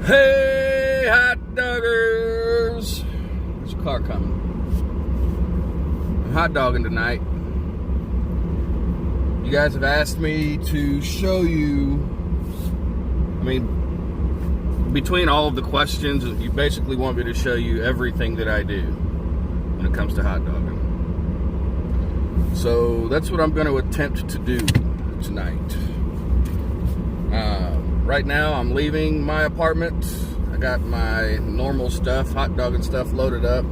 Hey, hot doggers! There's a car coming. I'm hot dogging tonight. You guys have asked me to show you, between all of the questions, you basically want me to show you everything that I do when it comes to hot dogging. So that's what I'm going to attempt to do tonight. Right now I'm leaving my apartment. I got my normal stuff, hot dogging stuff loaded up.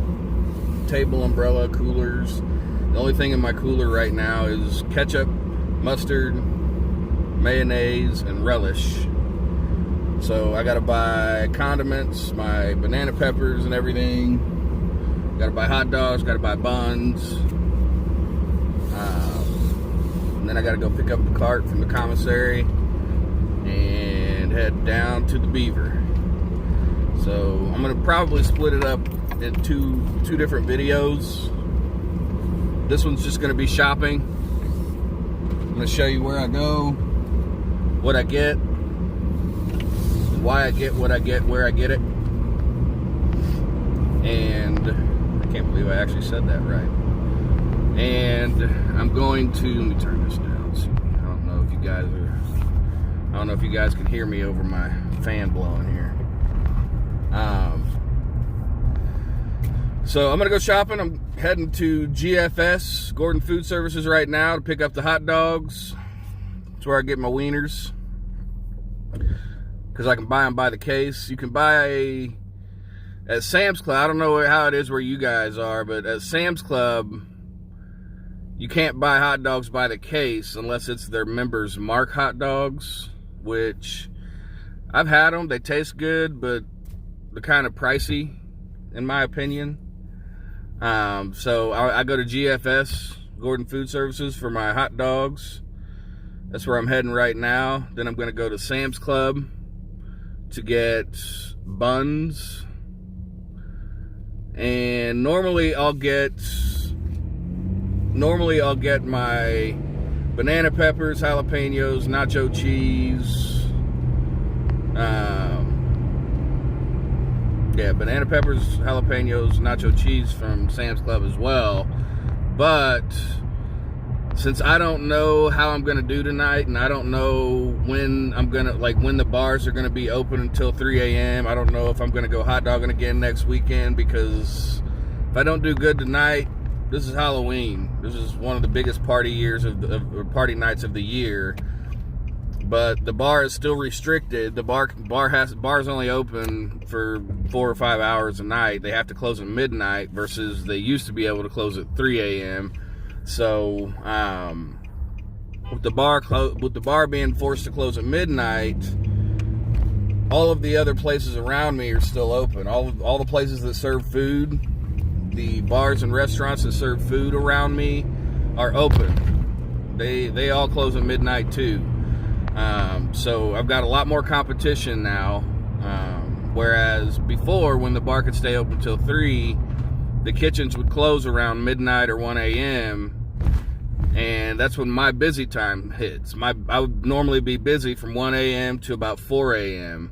Table, umbrella, coolers. The only thing in my cooler right now is ketchup, mustard, mayonnaise, and relish. So I gotta buy condiments, my banana peppers and everything. Gotta buy hot dogs, gotta buy buns. And then I gotta go pick up the cart from the commissary and head down to the Beaver. So I'm gonna probably split it up into two different videos. This one's just gonna be shopping. I'm gonna show you where I go, what I get, why I get what I get, where I get it. And I can't believe I actually said that right. And I'm going to, let me turn this down. So I don't know if you guys can hear me over my fan blowing here. So I'm gonna go shopping. I'm heading to GFS, Gordon Food Services, right now to pick up the hot dogs. That's where I get my wieners, because I can buy them by the case. You can buy at Sam's Club. I don't know how it is where you guys are, but at Sam's Club, you can't buy hot dogs by the case unless it's their members mark hot dogs, which I've had them. They taste good, but they're kind of pricey, in my opinion. So I go to GFS, Gordon Food Services, for my hot dogs. That's where I'm heading right now. Then I'm going to go to Sam's Club to get buns. And normally I'll get my banana peppers, jalapenos, nacho cheese. Banana peppers, jalapenos, nacho cheese from Sam's Club as well. But since I don't know how I'm gonna do tonight, and I don't know when when the bars are gonna be open until 3 a.m. I don't know if I'm gonna go hot dogging again next weekend, because if I don't do good tonight, this is Halloween. This is one of the biggest party nights of the year. But the bar is still restricted. The bar's only open for 4 or 5 hours a night. They have to close at midnight versus they used to be able to close at 3 a.m. So with the bar being forced to close at midnight, all of the other places around me are still open. All the places that serve food, the bars and restaurants that serve food around me are open. They all close at midnight too. So I've got a lot more competition now. Whereas before, when the bar could stay open till 3, the kitchens would close around midnight or 1 a.m. And that's when my busy time hits. I would normally be busy from 1 a.m. to about 4 a.m.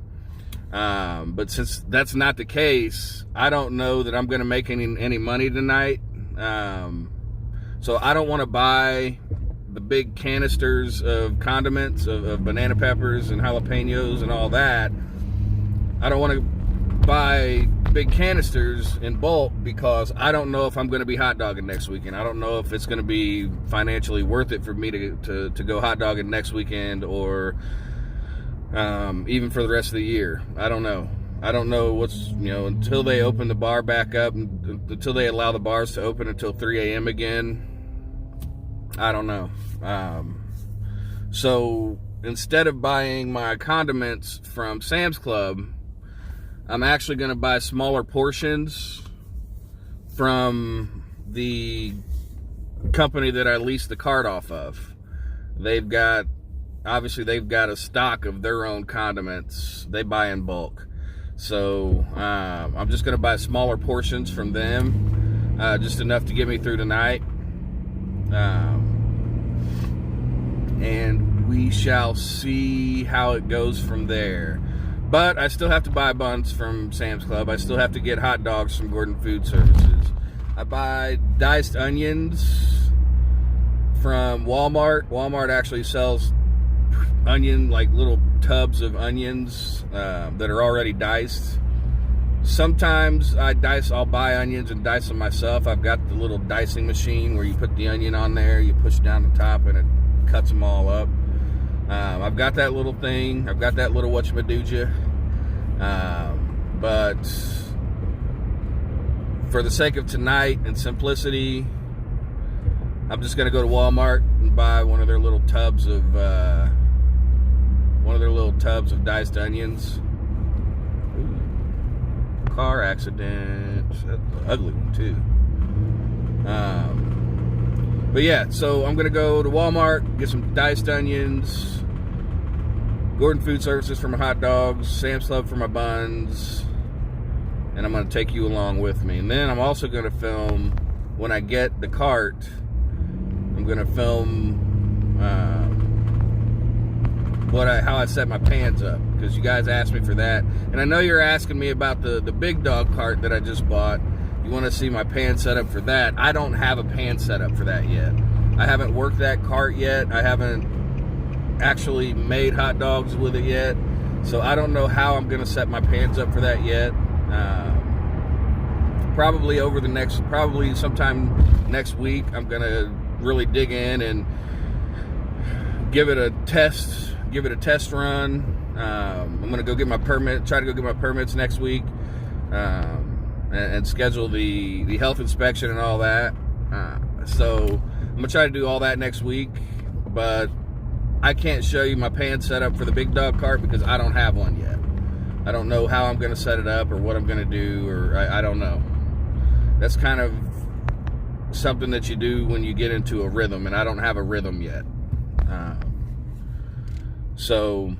But since that's not the case, I don't know that I'm going to make any money tonight. So I don't want to buy the big canisters of condiments, of banana peppers and jalapenos and all that. I don't want to buy big canisters in bulk, because I don't know if I'm going to be hot dogging next weekend. I don't know if it's going to be financially worth it for me to go hot dogging next weekend, or even for the rest of the year. I don't know. I don't know until they open the bar back up, until they allow the bars to open until 3 a.m. again. I don't know. So instead of buying my condiments from Sam's Club, I'm actually going to buy smaller portions from the company that I leased the cart off of. They've got a stock of their own condiments. They buy in bulk. So I'm just going to buy smaller portions from them, just enough to get me through tonight. And we shall see how it goes from there. But I still have to buy buns from Sam's Club. I still have to get hot dogs from Gordon Food Services. I buy diced onions from Walmart. Walmart actually sells onion, like little tubs of onions that are already diced. Sometimes I'll buy onions and dice them myself. I've got the little dicing machine where you put the onion on there, you push down the top, and it cuts them all up. I've got that little thing. I've got that little whatchamadooja. But for the sake of tonight and simplicity, I'm just gonna go to Walmart and buy one of their little tubs of diced onions. Ooh, car accident. That's an ugly one too. But yeah, so I'm gonna go to Walmart, get some diced onions, Gordon Food Services for my hot dogs, Sam's Club for my buns, and I'm gonna take you along with me. And then I'm also gonna film when I get the cart. I'm gonna film how I set my pans up, because you guys asked me for that, and I know you're asking me about the big dog cart that I just bought. You want to see my pan setup for that? I don't have a pan setup for that yet. I haven't worked that cart yet. I haven't actually made hot dogs with it yet, so I don't know how I'm gonna set my pans up for that yet. Probably sometime next week, I'm gonna really dig in and give it a test run. I'm gonna go get my permit, try to go get my permits next week, and schedule the health inspection and all that. So I'm gonna try to do all that next week, but I can't show you my pan setup for the big dog cart because I don't have one yet. I don't know how I'm gonna set it up or what I'm gonna do, or I don't know. That's kind of something that you do when you get into a rhythm, and I don't have a rhythm yet. So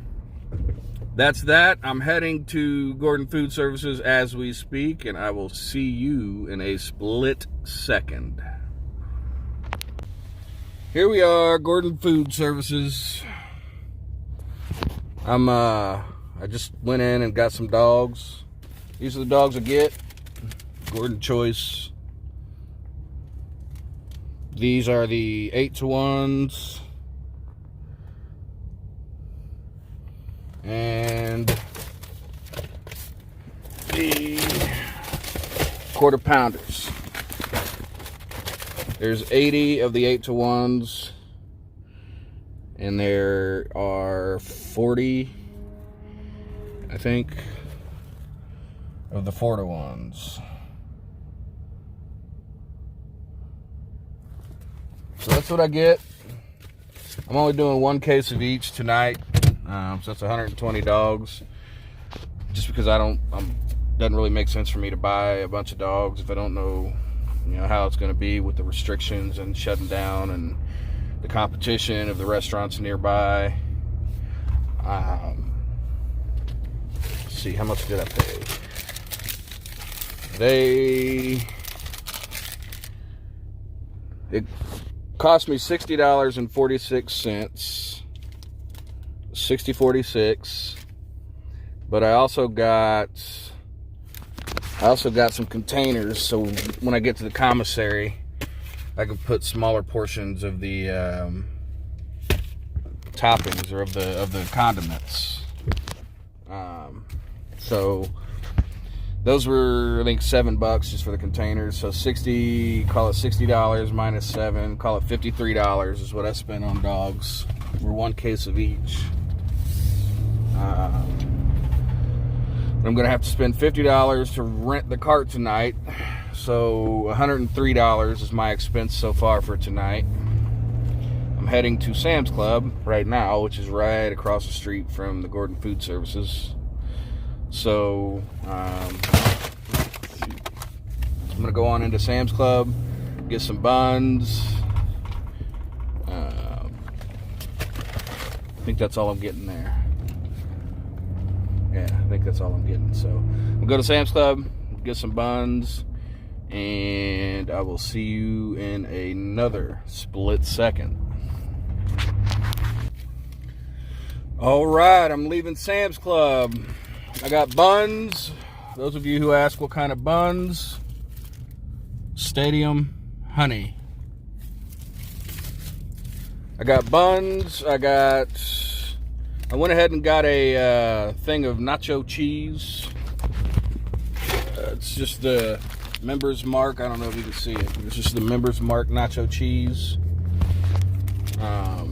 that's that. I'm heading to Gordon Food Services as we speak, and I will see you in a split second. Here we are, Gordon Food Services. I just went in and got some dogs. These are the dogs I get. Gordon Choice. These are the 8-to-1s. And the quarter pounders. There's 80 of the 8-to-1s, and there are 40, I think, of the 4-to-1s. So that's what I get. I'm only doing one case of each tonight. So that's 120 dogs. Just because doesn't really make sense for me to buy a bunch of dogs if I don't know, how it's going to be with the restrictions and shutting down and the competition of the restaurants nearby. Let's see, how much did I pay? It cost me $60.46. $60.46, but I also got some containers, so when I get to the commissary, I can put smaller portions of the toppings or of the condiments. So those were, I think, $7 just for the containers. So call it $60 minus 7, call it $53 is what I spent on dogs for one case of each. I'm gonna have to spend $50 to rent the cart tonight, so $103 is my expense so far for tonight. I'm heading to Sam's Club right now, which is right across the street from the Gordon Food Services. So I'm gonna go on into Sam's Club, get some buns. I think that's all I'm getting there. Yeah, I think that's all I'm getting. So we'll go to Sam's Club, get some buns, and I will see you in another split second. All right, I'm leaving Sam's Club. I got buns. Those of you who ask what kind of buns, Stadium Honey. I got buns. I went ahead and got a thing of nacho cheese. It's just the Members Mark. I don't know if you can see it. It's just the Members Mark nacho cheese. I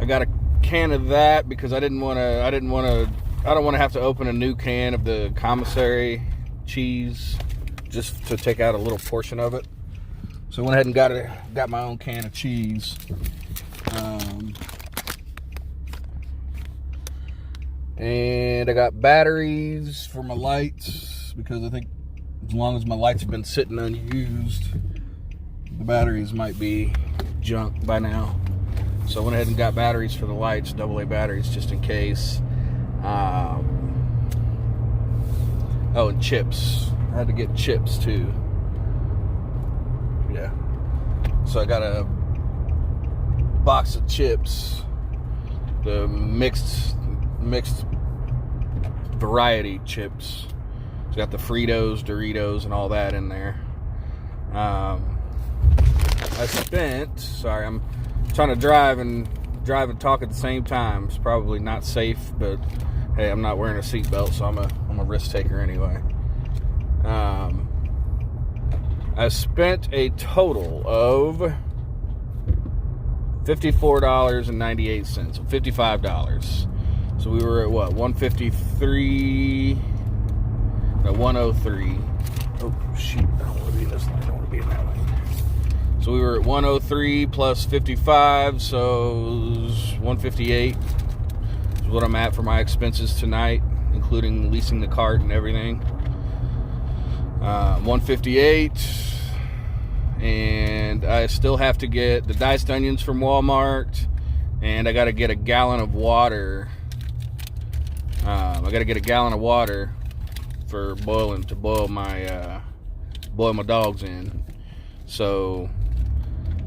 got a can of that because I don't want to have to open a new can of the commissary cheese just to take out a little portion of it. So I went ahead and got my own can of cheese. And I got batteries for my lights because I think as long as my lights have been sitting unused, the batteries might be junk by now. So I went ahead and got batteries for the lights, AA batteries, just in case. Oh, and chips. I had to get chips too. Yeah. So I got a box of chips, the mixed variety chips. It's got the Fritos, Doritos, and all that in there. Sorry, I'm trying to drive and talk at the same time. It's probably not safe, but hey, I'm not wearing a seatbelt, so I'm a risk taker anyway. I spent a total of $54.98, so $55. So we were at what, 153, no, 103. Oh shoot, I don't want to be in this lane, I want to be in that lane. So we were at 103 plus 55, so 158 is what I'm at for my expenses tonight, including leasing the cart and everything. 158, and I still have to get the diced onions from Walmart, and I got to get a gallon of water. I got to get a gallon of water for boil my dogs in. So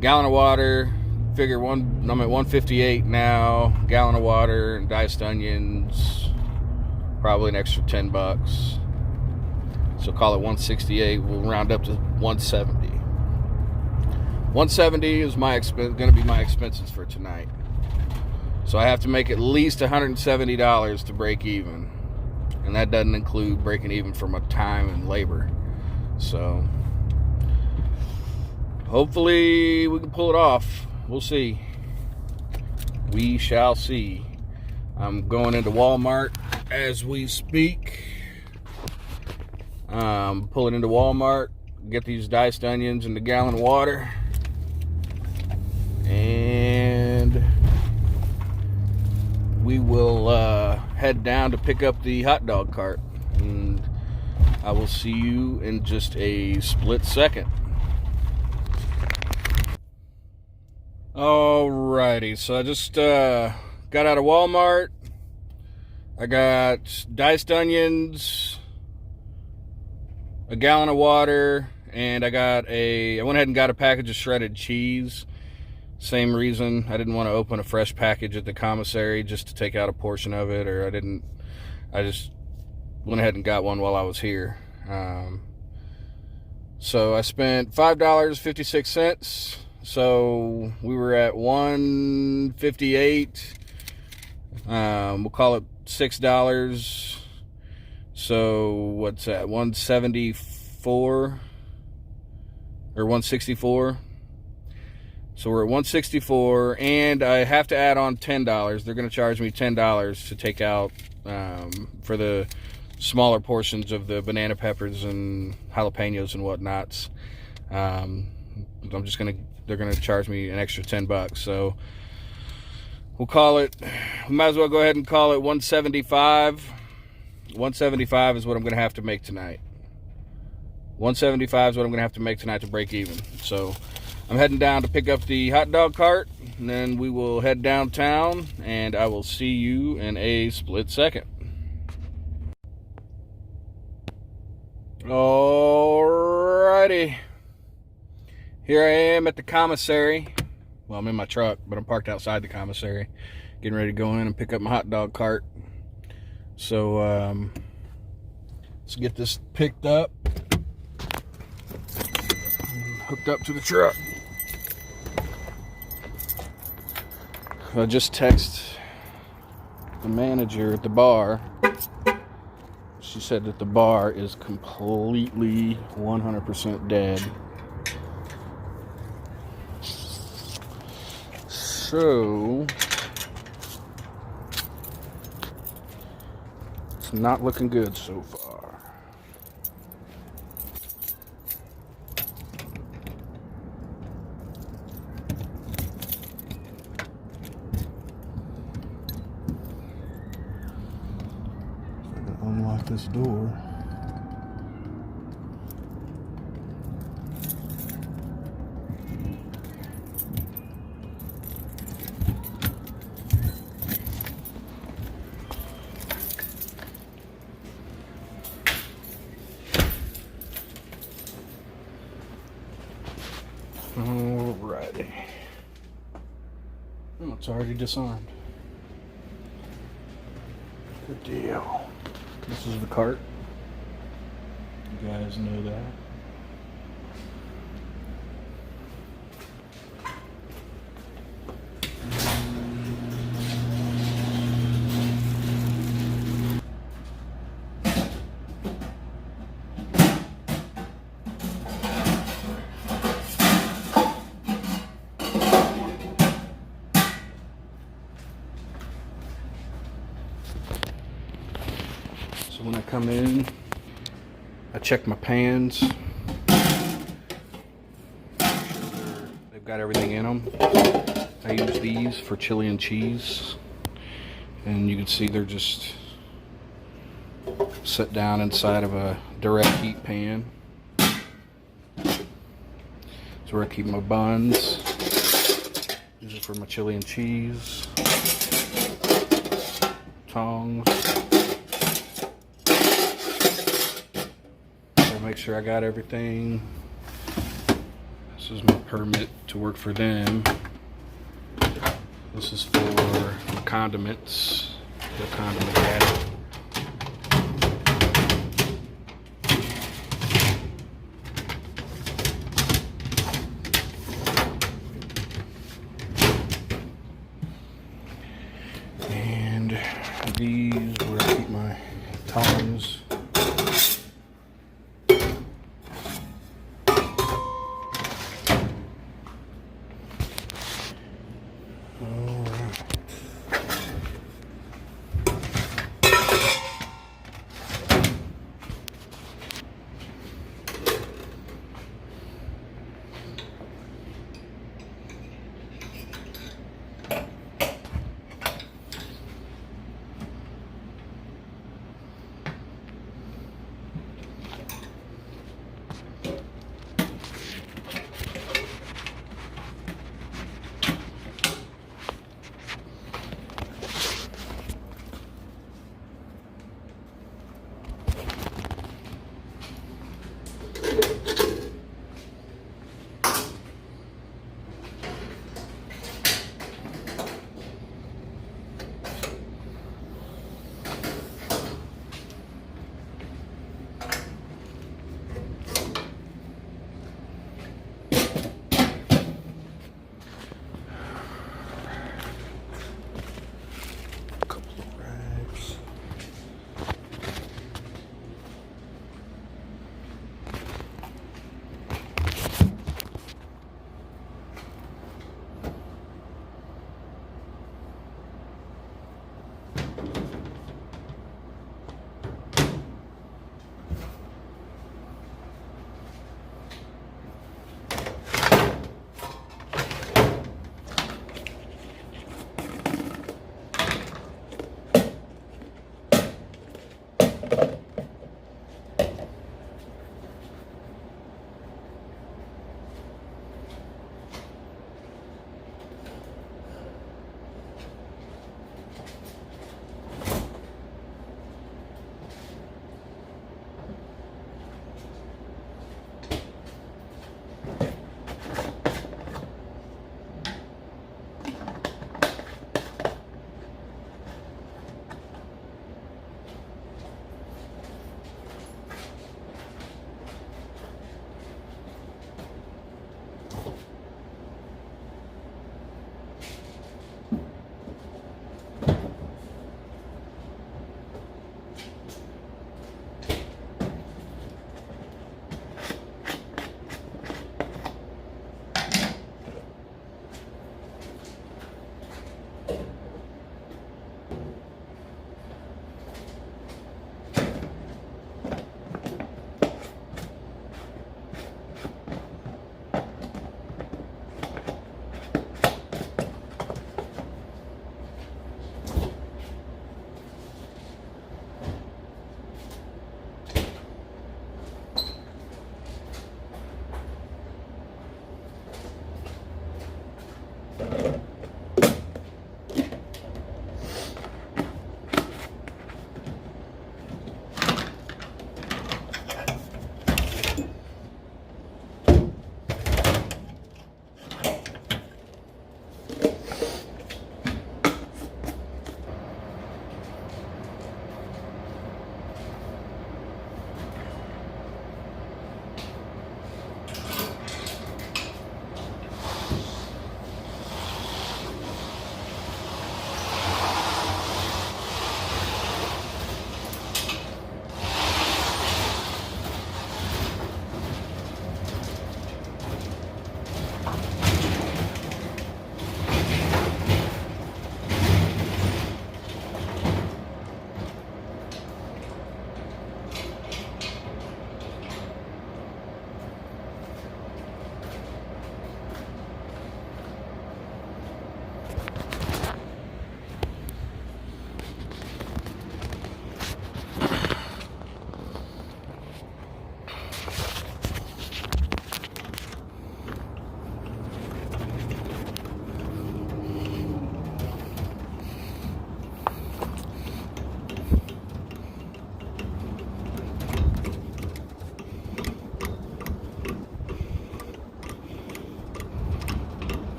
gallon of water, figure I'm at 158 now. Gallon of water and diced onions, probably an extra $10. So call it 168. We'll round up to 170. 170 is going to be my expenses for tonight. So I have to make at least $170 to break even, and that doesn't include breaking even for my time and labor. So hopefully we can pull it off. We'll see. We shall see. I'm going into Walmart as we speak. Pulling into Walmart, get these diced onions and the gallon of water, and we will head down to pick up the hot dog cart, and I will see you in just a split second. Alrighty, so I just got out of Walmart. I got diced onions, a gallon of water, and I went ahead and got a package of shredded cheese. Same reason, I didn't want to open a fresh package at the commissary just to take out a portion of it, or I just went ahead and got one while I was here. So I spent $5.56, so we were at 158. We'll call it $6. So what's that, 174 or 164? So we're at 164, and I have to add on $10. They're going to charge me $10 to take out for the smaller portions of the banana peppers and jalapenos and whatnots. They're going to charge me an extra $10. So we might as well go ahead and call it 175. 175 is what I'm going to have to make tonight. 175 is what I'm going to have to make tonight to break even. So I'm heading down to pick up the hot dog cart, and then we will head downtown, and I will see you in a split second. Alrighty. Here I am at the commissary. Well, I'm in my truck, but I'm parked outside the commissary. getting ready to go in and pick up my hot dog cart. So let's get this picked up, hooked up to the truck. I just texted the manager at the bar. She said that the bar is completely 100% dead. So it's not looking good so far. Unlock this door. Alrighty. Oh, it's already disarmed. Good deal. This is the cart. You guys know that. So when I come in, I check my pans. They've got everything in them. I use these for chili and cheese. And you can see they're just set down inside of a direct heat pan. That's where I keep my buns. This is for my chili and cheese. Tongs. Make sure I got everything. This is my permit to work for them. This is for condiments. The condiment caddy. And these where I keep my tongs.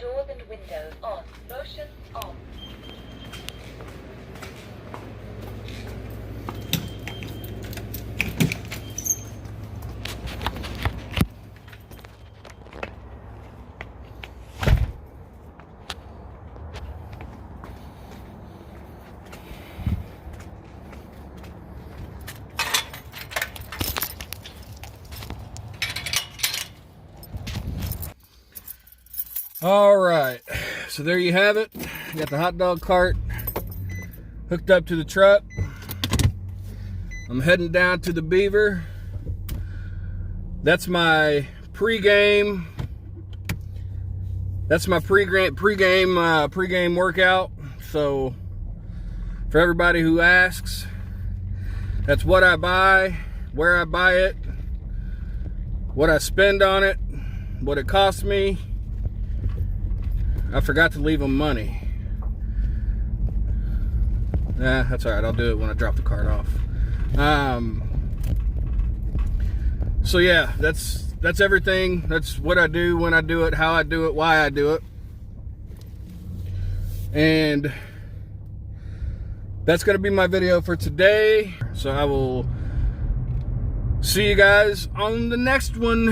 Doors and windows on. Motion on. All right, so there you have it. You got the hot dog cart hooked up to the truck. I'm heading down to the Beaver. That's my pregame. That's my pregame workout. So for everybody who asks, that's what I buy, where I buy it, what I spend on it, what it costs me. I forgot to leave them money. Nah, that's all right. I'll do it when I drop the cart off. So yeah, that's everything. That's what I do, when I do it, how I do it, why I do it. And that's going to be my video for today. So I will see you guys on the next one.